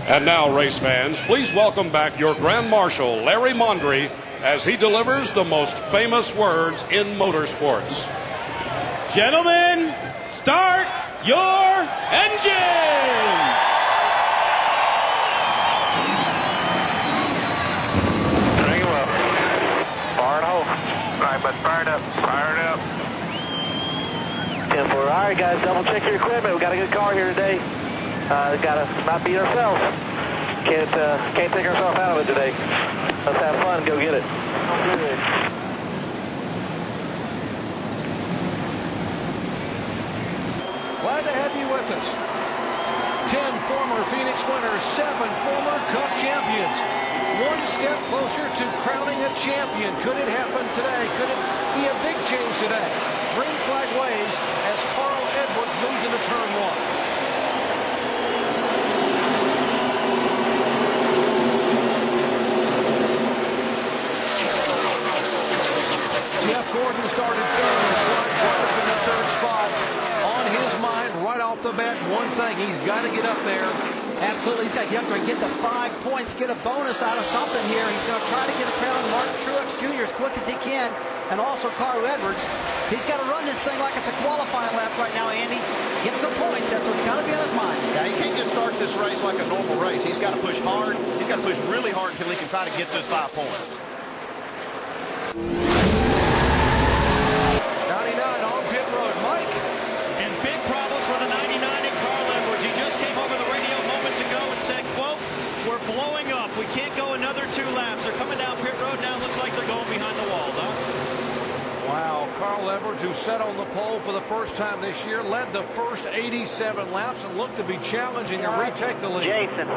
And now, race fans, please welcome back your Grand Marshal, Larry Mondry, as he delivers the most famous words in motorsports. Gentlemen, start your engines! Bring him up. Fire it home. All right, bud, fire it up. Fire it up. 10-4. All right, guys, double check your equipment. We got a good car here today. Gotta not beat ourselves. Can't take ourselves out of it today. Let's have fun and go get it. Glad to have you with us. 10 former Phoenix winners, 7 former Cup champions. One step closer to crowning a champion. Could it happen today? Could it be a big change today? Green flag waves as Carl Edwards moves into turn 1. Jeff Gordon started third, Swart in the third spot. On his mind, right off the bat, one thing, he's got to get up there. Absolutely, he's got to get up there and get the 5 points, get a bonus out of something here. He's going to try to get a crown on Martin Truex Jr. as quick as he can, and also Carl Edwards. He's got to run this thing like it's a qualifying lap right now, Andy. Get some points, that's what's got to be on his mind. Yeah, he can't just start this race like a normal race. He's got to push hard. He's got to push really hard until he can try to get those 5 points. 99 on pit road, Mike. And big problems for the 99 and Carl Edwards. He just came over the radio moments ago and said, quote, "We're blowing up. We can't go another 2 laps. They're coming down pit road now. Looks like they're going behind the wall, Doc." Wow, Carl Edwards, who sat on the pole for the first time this year, led the first 87 laps and looked to be challenging to retake the lead. Jason.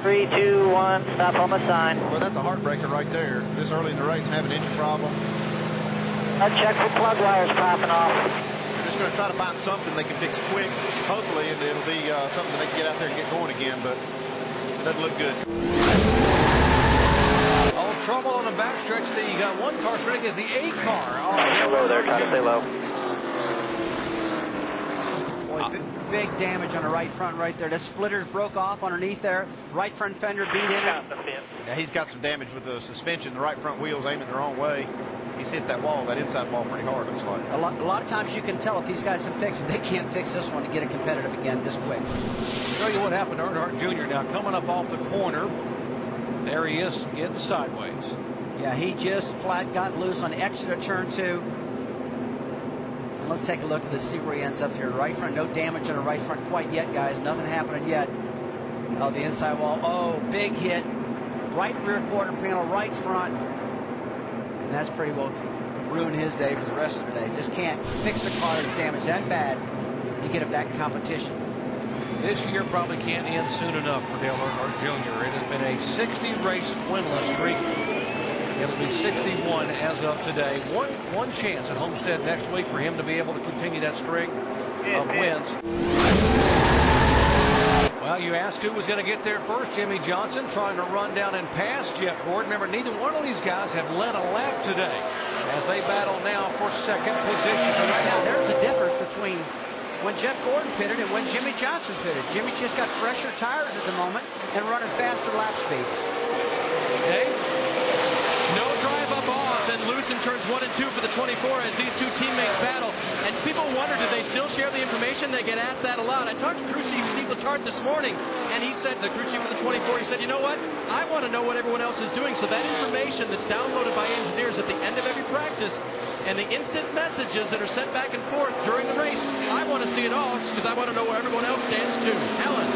3, 2, 1. Stop on the sign. Well, that's a heartbreaker right there. This early in the race and have an engine problem. I check for plug wires popping off. They're just going to try to find something they can fix quick, hopefully, and it'll be something they can get out there and get going again, but it doesn't look good. All trouble on the backstretch. You got one car striking is the 8 car. Oh, Stay low there, try to stay low. Boy, big damage on the right front right there. That splitters broke off underneath there. Right front fender beat in it. Yeah, he's got some damage with the suspension. The right front wheel's aiming the wrong way. He's hit that wall, that inside wall, pretty hard, looks like. A lot of times you can tell if these guys can fix it. They can't fix this one to get it competitive again this quick. Show you what happened to Earnhardt Jr. now coming up off the corner. There he is getting sideways. Yeah, he just flat got loose on exit of turn 2. And let's take a look at this, see where he ends up here. Right front, no damage on the right front quite yet, guys. Nothing happening yet. Oh, the inside wall. Oh, big hit. Right rear quarter panel, right front. And that's pretty well ruined his day for the rest of the day. Just can't fix a car that's damaged that bad to get it back in competition. This year probably can't end soon enough for Dale Earnhardt Jr. It has been a 60-race winless streak. It'll be 61 as of today. One chance at Homestead next week for him to be able to continue that string of wins. Well, you asked who was going to get there first. Jimmy Johnson trying to run down and pass Jeff Gordon. Remember, neither one of these guys have led a lap today as they battle now for second position. Right now, there's a difference between when Jeff Gordon pitted and when Jimmy Johnson pitted. Jimmy just got fresher tires at the moment and running faster lap speeds. Dave, no drive up off and loose in turns 1 and 2 for the 24 as these two teammates battle. And people wonder, do they still share the information? They get asked that a lot. I talked to crew chief Steve Letarte this morning, and he said, the crew chief of the 24, he said, you know what? I want to know what everyone else is doing. So that information that's downloaded by engineers at the end of every practice and the instant messages that are sent back and forth during the race, I want to see it all because I want to know where everyone else stands too. Alan.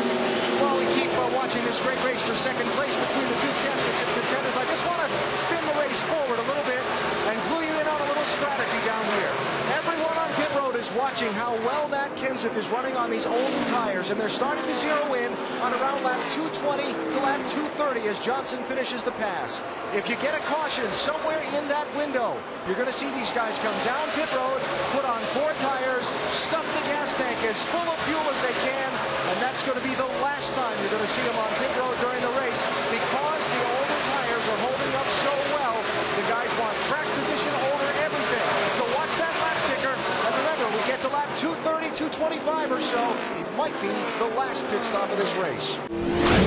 While we keep watching this great race for second place between the two championship contenders, I just want to spin the race forward a little bit and clue you in on a little strategy down here. Everyone on pit road is watching how well Matt Kenseth is running on these older tires, and they're starting to zero in on around lap 220 to lap 230 as Johnson finishes the pass. If you get a caution somewhere in that window, you're going to see these guys come down pit road, put on 4 tires, stuff the gas tank as full of fuel as they can, and that's going to be the last time you're going to see them on pit road during the race because the older tires are holding up so well. The guys want track position, older everything. So watch that lap ticker, and remember, we get to lap 230, 225 or so. It might be the last pit stop of this race.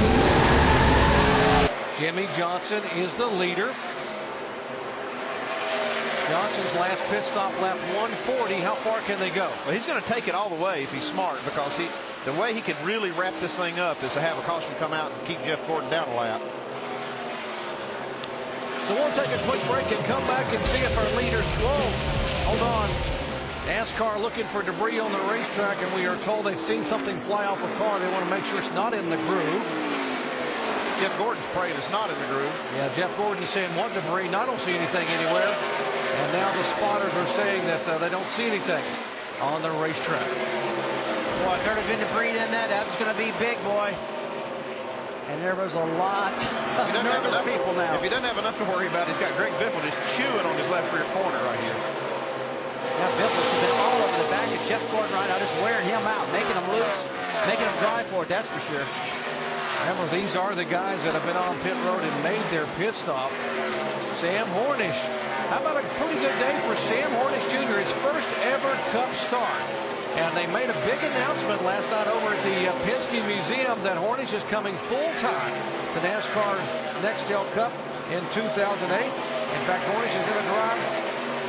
Jimmy Johnson is the leader. Johnson's last pit stop lap 140. How far can they go? Well, he's going to take it all the way if he's smart, because the way he can really wrap this thing up is to have a caution come out and keep Jeff Gordon down a lap. So we'll take a quick break and come back and see if our leaders. Whoa, hold on. NASCAR looking for debris on the racetrack, and we are told they've seen something fly off a car. They want to make sure it's not in the groove. Jeff Gordon's praying it's not in the groove. Yeah, Jeff Gordon's saying what debris, and I don't see anything anywhere. And now the spotters are saying that they don't see anything on the racetrack. Boy, if there had been debris in that was going to be big, boy. And there was a lot of nervous people now. If he doesn't have enough to worry about, he's got Greg Biffle just chewing on his left rear corner right here. Yeah, Biffle's been all over the back of Jeff Gordon right now, just wearing him out, making him loose, making him drive for it, that's for sure. Remember, these are the guys that have been on pit road and made their pit stop. Sam Hornish. How about a pretty good day for Sam Hornish Jr., his first ever Cup start. And they made a big announcement last night over at the Penske Museum that Hornish is coming full-time to NASCAR's Nextel Cup in 2008. In fact, Hornish is going to drive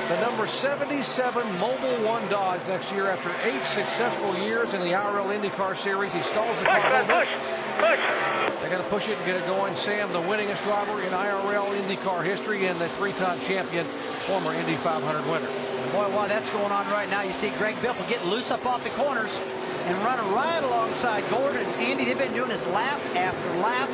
the number 77 Mobil 1 Dodge next year after 8 successful years in the IRL IndyCar Series. He stalls the car a little bit. They're going to push it and get it going. Sam, the winningest driver in IRL IndyCar history and the 3-time champion, former Indy 500 winner. Boy, while that's going on right now, you see Greg Biffle getting loose up off the corners and running right alongside Gordon. Andy, they've been doing this lap after lap.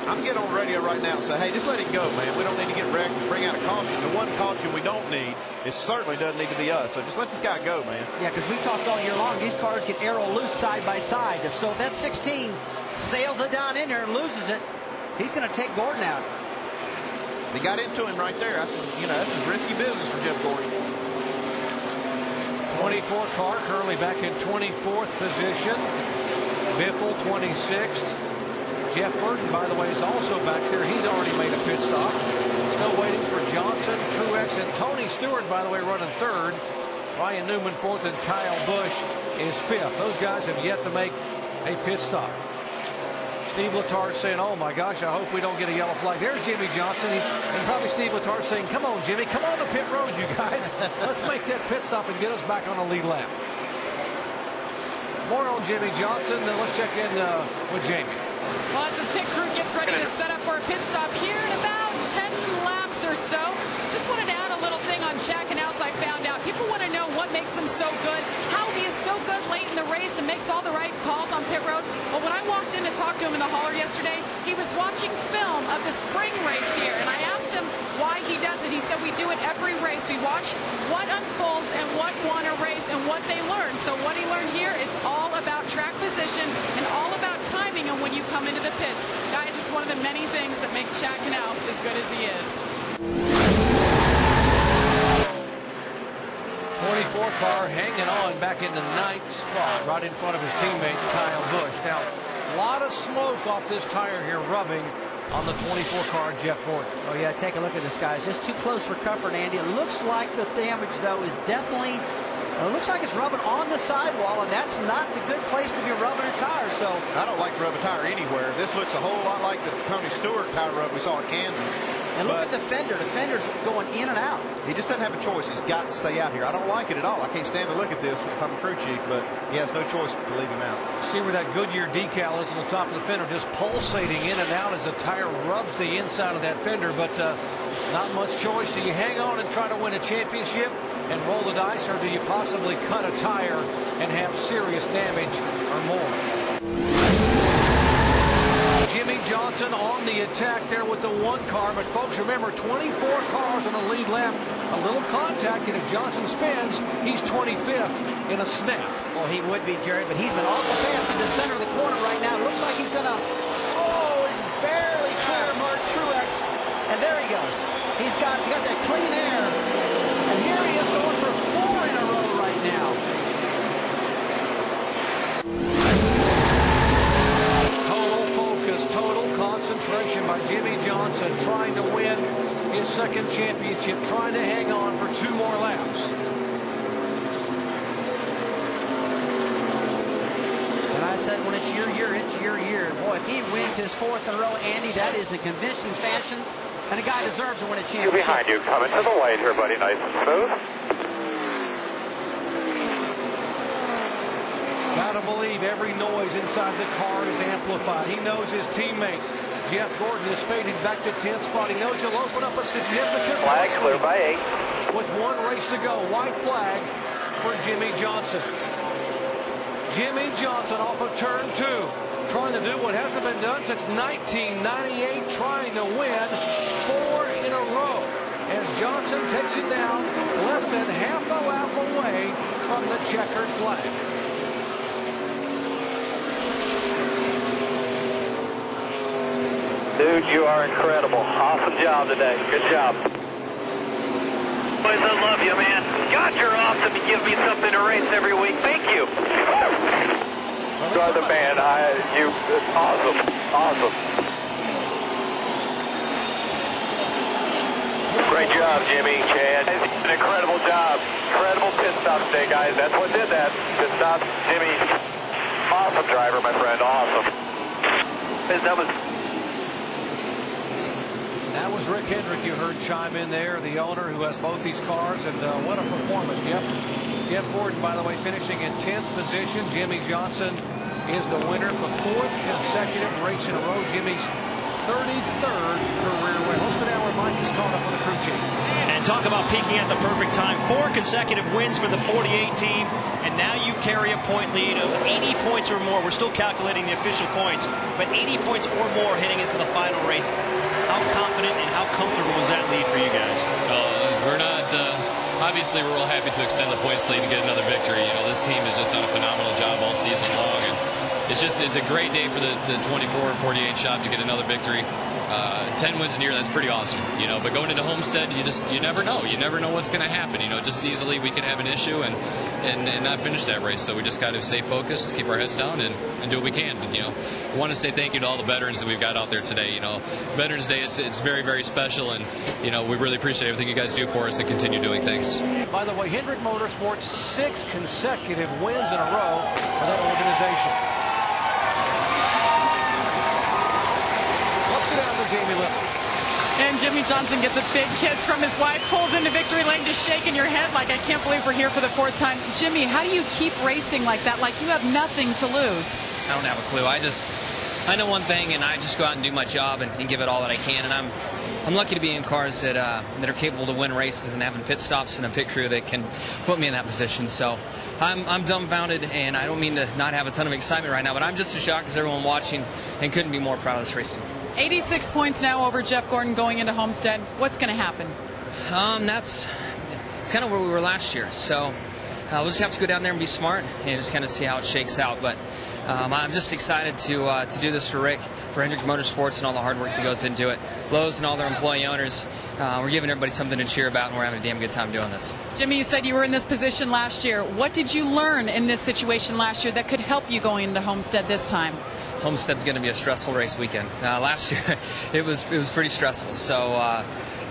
I'm getting on the radio right now and say, hey, just let it go, man. We don't need to get wrecked and bring out a caution. The one caution we don't need, it certainly doesn't need to be us. So just let this guy go, man. Yeah, because we talked all year long, these cars get aero loose side by side. So if that 16 sails it down in there and loses it, he's going to take Gordon out. They got into him right there. That's risky business for Jeff Gordon. 24 car currently back in 24th position. Biffle 26th. Jeff Burton, by the way, is also back there. He's already made a pit stop. Still waiting for Johnson, Truex, and Tony Stewart, by the way, running third. Ryan Newman fourth, and Kyle Busch is fifth. Those guys have yet to make a pit stop. Steve Letarte saying, oh my gosh, I hope we don't get a yellow flag. There's Jimmy Johnson. And probably Steve Letarte saying, come on, Jimmy, come on to pit road, you guys. Let's make that pit stop and get us back on the lead lap. More on Jimmy Johnson, then let's check in with Jamie. Well, as this pit crew gets ready to set up for a pit stop here in about 10 laps or so, just wanted to add a little thing on Jack Knaus I found out. People want to know what makes him so good, how he is so good late in the race and makes all the right calls on pit road. Well, when I walked in to talk to him in the hauler yesterday, he was watching film of the spring race here, and I asked him why he does it. He said we do it every race. We watch what unfolds and what won a race and what they learn. So what he learned here, it's all about track position and all about timing and when you come into the pits. Guys, it's one of the many things that makes Jack Knaus as good as he is. 24 car hanging on back in the 9th spot, right in front of his teammate Kyle Busch. Now, a lot of smoke off this tire here rubbing on the 24 car Jeff Gordon. Oh yeah, take a look at this, guys. Just too close for comfort, Andy. It looks like the damage, though, is definitely, it looks like it's rubbing on the sidewall, and that's not the good place to be rubbing a tire. So I don't like to rub a tire anywhere. This looks a whole lot like the Tony Stewart tire rub we saw at Kansas. And look at the fender. The fender's going in and out. He just doesn't have a choice. He's got to stay out here. I don't like it at all. I can't stand to look at this if I'm a crew chief, but he has no choice to leave him out. See where that Goodyear decal is on the top of the fender, just pulsating in and out as the tire rubs the inside of that fender, but not much choice. Do you hang on and try to win a championship and roll the dice, or do you possibly cut a tire and have serious damage or more? Jimmy Johnson on the attack there with the 1 car, but folks, remember, 24 cars on the lead lap. A little contact, and if Johnson spins, he's 25th in a snap. Well, he would be, Jerry, but he's been awful fast in the center of the corner right now. It looks like he's going to, he's barely clear Mark Truex, and there he goes. He's got that clean air, and here he is going for 4 in a row right now. Total concentration by Jimmy Johnson, trying to win his 2nd championship, trying to hang on for 2 more laps. And I said when it's your year, it's your year. Boy, if he wins It's his 4th in a row. Andy, that is in convincing fashion, and a guy deserves to win a Two championship. behind you, coming to the light here, buddy. Nice and smooth. Gotta believe every noise inside the car is amplified. He knows his teammate Jeff Gordon is fading back to 10th spot. He knows he'll open up a significant Flag clear by 8. With one race to go. White flag for Jimmy Johnson. Jimmy Johnson off of turn 2, trying to do what hasn't been done since 1998, trying to win 4 in a row. As Johnson takes it down less than half a lap away from the checkered flag. Dude, you are incredible. Awesome job today. Good job. Boys, I love you, man. God, you're awesome. You give me something to race every week. Thank you. You are the man. Awesome. Awesome. Great job, Jimmy, Chad. An incredible job. Incredible pit stop today, guys. That's what did that. Pit stop, Jimmy. Awesome driver, my friend. Awesome. That was Rick Hendrick you heard chime in there, the owner who has both these cars, and what a performance, Jeff. Jeff Gordon, by the way, finishing in 10th position. Jimmy Johnson is the winner for 4th consecutive race in a row. Jimmy's 33rd career win. Let's go down where Mike is caught up with the crew chief. And talk about peaking at the perfect time. 4 consecutive wins for the 48 team, and now you carry a point lead of 80 points or more. We're still calculating the official points, but 80 points or more heading into the final race. How confident and how comfortable was that lead for you guys? We're not. Obviously, we're all happy to extend the points lead and get another victory. You know, this team has just done a phenomenal job all season long, and it's a great day for the 24 and 48 shop to get another victory. 10 wins in a year, that's pretty awesome, you know. But going into Homestead, you never know. You never know what's going to happen. You know, just easily we could have an issue and not finish that race. So we just got to stay focused, keep our heads down, and do what we can. And, you know, I want to say thank you to all the veterans that we've got out there today. You know, Veterans Day, it's very, very special, and you know, we really appreciate everything you guys do for us and continue doing things. By the way, Hendrick Motorsports 6 consecutive wins in a row for that organization. And Jimmy Johnson gets a big kiss from his wife, pulls into victory lane, just shaking your head like, I can't believe we're here for the 4th time. Jimmy, how do you keep racing like that, like you have nothing to lose? I don't have a clue. I know one thing, and I just go out and do my job and give it all that I can. And I'm lucky to be in cars that are capable to win races and having pit stops and a pit crew that can put me in that position. So I'm dumbfounded, and I don't mean to not have a ton of excitement right now, but I'm just as shocked as everyone watching and couldn't be more proud of this race team. 86 points now over Jeff Gordon going into Homestead. What's going to happen? It's kind of where we were last year. So we'll just have to go down there and be smart and just kind of see how it shakes out. But I'm just excited to do this for Rick, for Hendrick Motorsports, and all the hard work that goes into it. Lowe's and all their employee owners. We're giving everybody something to cheer about, and we're having a damn good time doing this. Jimmy, you said you were in this position last year. What did you learn in this situation last year that could help you going into Homestead this time? Homestead's going to be a stressful race weekend. Last year, it was pretty stressful. So,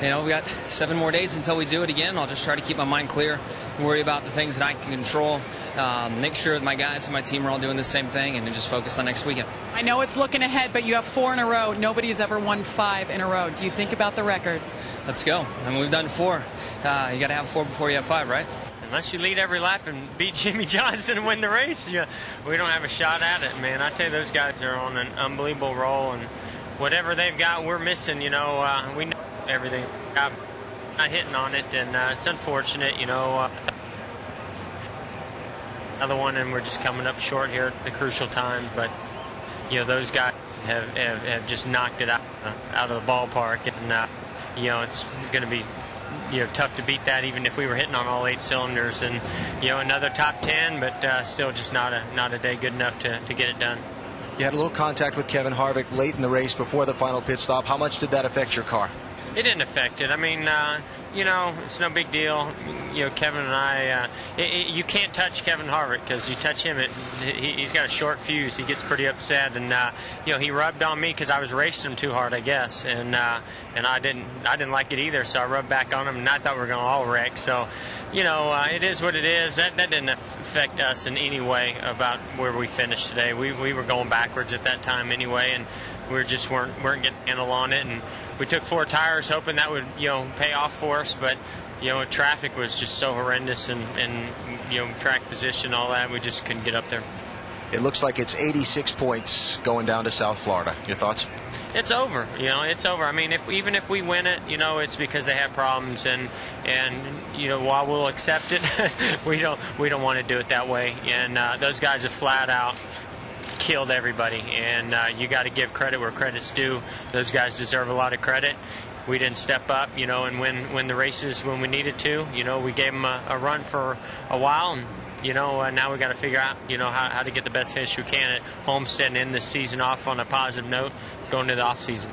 you know, we got 7 more days until we do it again. I'll just try to keep my mind clear, worry about the things that I can control, make sure that my guys and my team are all doing the same thing, and then just focus on next weekend. I know it's looking ahead, but you have 4 in a row. Nobody's ever won 5 in a row. Do you think about the record? Let's go. I mean, we've done 4. You got to have 4 before you have 5, right? Unless you lead every lap and beat Jimmy Johnson and win the race, we don't have a shot at it, man. I tell you, those guys are on an unbelievable roll, and whatever they've got, we're missing. You know, we know everything. I'm not hitting on it, and it's unfortunate. You know, another one, and we're just coming up short here at the crucial time. But you know, those guys have just knocked it out of the ballpark, and you know, it's going to be, you know, tough to beat that, even if we were hitting on all 8 cylinders. And you know, another top 10, but still just not a day good enough to get it done. You had a little contact with Kevin Harvick late in the race before the final pit stop. How much did that affect your car? It didn't affect it. I mean, you know, it's no big deal. You know, Kevin and I, you can't touch Kevin Harvick, because you touch him, he's got a short fuse. He gets pretty upset, and you know, he rubbed on me because I was racing him too hard, I guess, and I didn't like it either. So I rubbed back on him, and I thought we were going to all wreck. So, you know, it is what it is. That didn't affect us in any way about where we finished today. We were going backwards at that time anyway, and we just weren't getting a handle on it. And we took 4 tires hoping that would, you know, pay off for us, but you know, traffic was just so horrendous, and you know, track position, all that, we just couldn't get up there. It looks like it's 86 points going down to South Florida. Your thoughts? It's over. You know, it's over. I mean, even if we win it, you know, it's because they have problems, and you know, while we'll accept it, we don't want to do it that way. And those guys have flat out killed everybody, and you got to give credit where credit's due. Those guys deserve a lot of credit. We didn't step up, you know, and win the races when we needed to. You know, we gave them a run for a while, and you know, now we got to figure out, you know, how to get the best finish we can at Homestead and end this season off on a positive note going to the off season.